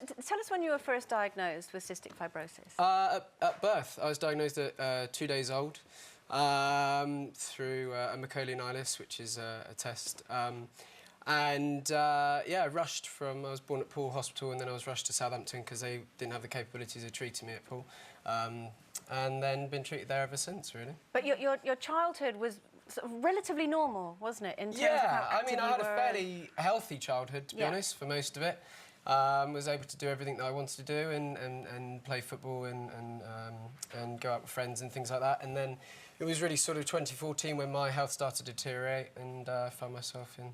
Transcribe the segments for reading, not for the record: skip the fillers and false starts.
Tell us when you were first diagnosed with cystic fibrosis. At birth, I was diagnosed at 2 days old through a mecoleonitis, which is a test. Yeah, rushed from... I was born at Poole Hospital, and then I was rushed to Southampton because they didn't have the capabilities of treating me at Poole. And then been treated there ever since, really. But your childhood was sort of relatively normal, wasn't it? In terms of how I mean, I had a were... fairly healthy childhood, to be honest, for most of it. Was able to do everything that I wanted to do and play football and go out with friends and things like that. And then it was really sort of 2014 when my health started to deteriorate, and I found myself in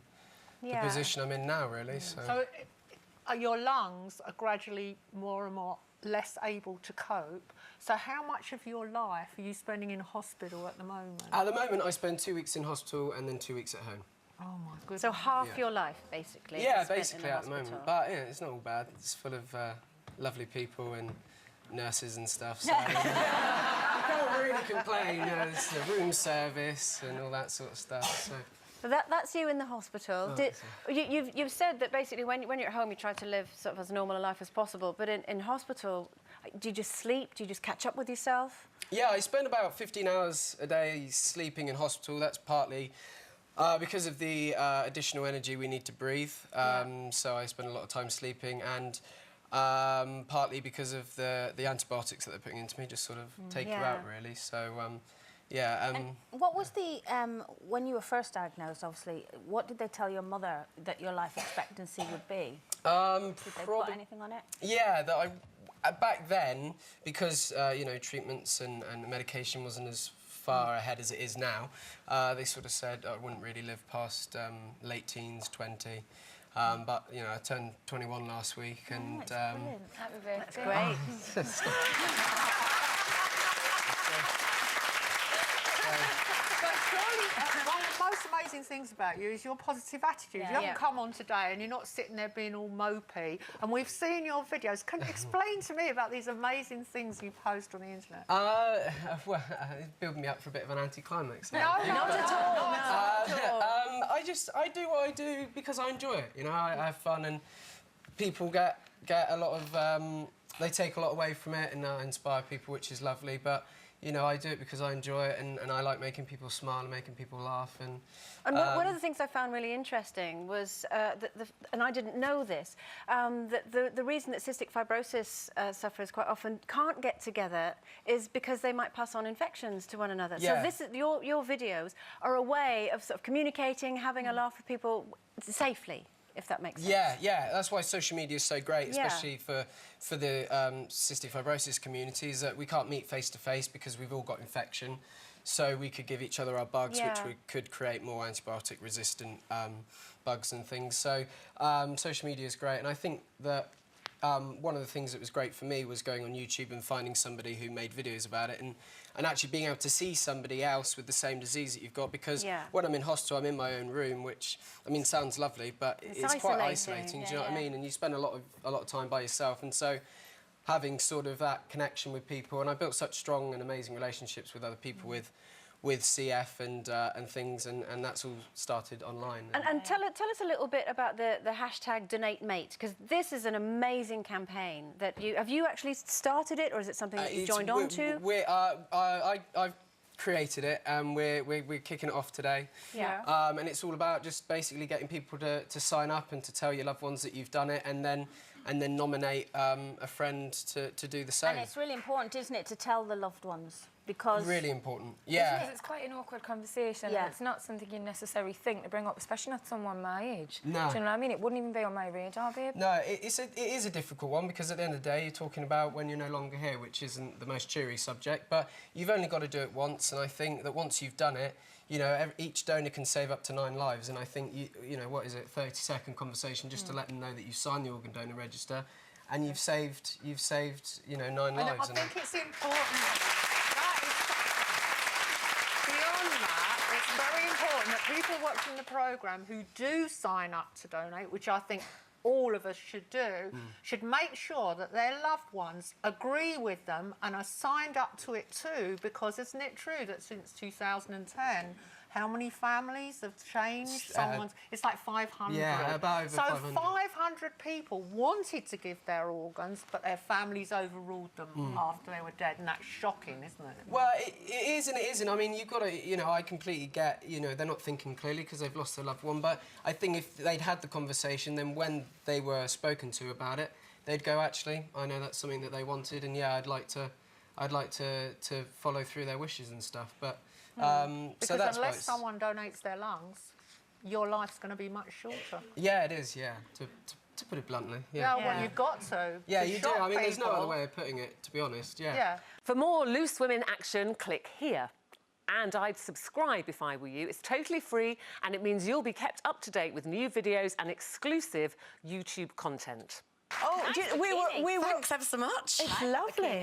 the position I'm in now, really. So your lungs are gradually more and more less able to cope. So how much of your life are you spending in hospital at the moment? At the moment, I spend 2 weeks in hospital and then 2 weeks at home. Oh, my goodness. So half your life, basically. Yeah, basically at the moment. But yeah, it's not all bad. It's full of lovely people and nurses and stuff. So you can't really complain. You know, there's the room service and all that sort of stuff. So that's you in the hospital. You've said that basically when you're at home you try to live sort of as normal a life as possible, but in hospital, do you just sleep? Do you just catch up with yourself? Yeah, I spend about 15 hours a day sleeping in hospital. That's partly because of the additional energy we need to breathe. So I spend a lot of time sleeping, and partly because of the antibiotics that they're putting into me, just sort of take you out, really. So And what was the when you were first diagnosed? Obviously, what did they tell your mother that your life expectancy would be? Did they put anything on it? Yeah, that back then, because you know, treatments and medication wasn't as far ahead as it is now, they sort of said I wouldn't really live past late teens, 20. But you know, I turned 21 last week, and that's brilliant. Happy birthday. That's great. But surely, one of the most amazing things about you is your positive attitude. You haven't come on today and you're not sitting there being all mopey. And we've seen your videos. Can you explain to me about these amazing things you post on the internet? Well, it's building me up for a bit of an anticlimax. No, not at all. I do what I do because I enjoy it. You know, I have fun, and people get a lot of... they take a lot away from it, and I inspire people, which is lovely. But you know, I do it because I enjoy it, and I like making people smile and making people laugh. And one of the things I found really interesting was, and I didn't know this, that the reason that cystic fibrosis sufferers quite often can't get together is because they might pass on infections to one another. Yeah. So this is, your videos are a way of sort of communicating, having a laugh with people safely, if that makes sense. Yeah, that's why social media is so great, especially for the cystic fibrosis community, is that we can't meet face-to-face because we've all got infection. So we could give each other our bugs, which could create more antibiotic-resistant bugs and things. So social media is great, and I think that one of the things that was great for me was going on YouTube and finding somebody who made videos about it, and actually being able to see somebody else with the same disease that you've got, because when I'm in hospital, I'm in my own room, which, I mean, sounds lovely, but it's quite isolating, do you know what I mean? And you spend a lot of time by yourself, and so having sort of that connection with people, and I built such strong and amazing relationships with other people with CF and things, and that's all started online. And tell us a little bit about the hashtag #DonateMate, because this is an amazing campaign that have you actually started it, or is it something that you joined on to? I've created it, and we're kicking it off today. And it's all about just basically getting people to sign up and to tell your loved ones that you've done it, and then nominate a friend to do the same. And it's really important, isn't it, to tell the loved ones? Because... Really important, yeah. Because it's quite an awkward conversation. Yeah. It's not something you necessarily think to bring up, especially not someone my age. No. Do you know what I mean? It wouldn't even be on my radar, babe. No, it is a difficult one, because at the end of the day, you're talking about when you're no longer here, which isn't the most cheery subject, but you've only got to do it once, and I think that once you've done it, you know, each donor can save up to 9 lives, and I think, you know, what is it, 30-second conversation just to let them know that you've signed the organ donor register, and you've saved, you know, 9 lives. I think it's important. Beyond that, it's very important that people watching the programme who do sign up to donate, which I think all of us should do, should make sure that their loved ones agree with them and are signed up to it too, because isn't it true that since 2010, how many families have changed? It's like 500. Yeah, about over 500. So 500 people wanted to give their organs, but their families overruled them after they were dead, and that's shocking, isn't it? Well, it is and it isn't. I mean, you've got to, you know, I completely get, you know, they're not thinking clearly because they've lost their loved one, but I think if they'd had the conversation, then when they were spoken to about it, they'd go, actually, I know that's something that they wanted, and yeah, I'd like to follow through their wishes and stuff, but... Because so that's unless someone donates their lungs, your life's going to be much shorter. Yeah, it is, yeah, to put it bluntly. Yeah, well, you've got to. Yeah, you do. I mean, there's no other way of putting it, to be honest, yeah. For more Loose Women action, click here. And I'd subscribe if I were you. It's totally free, and it means you'll be kept up to date with new videos and exclusive YouTube content. Oh, we were. Thanks ever so much. It's lovely.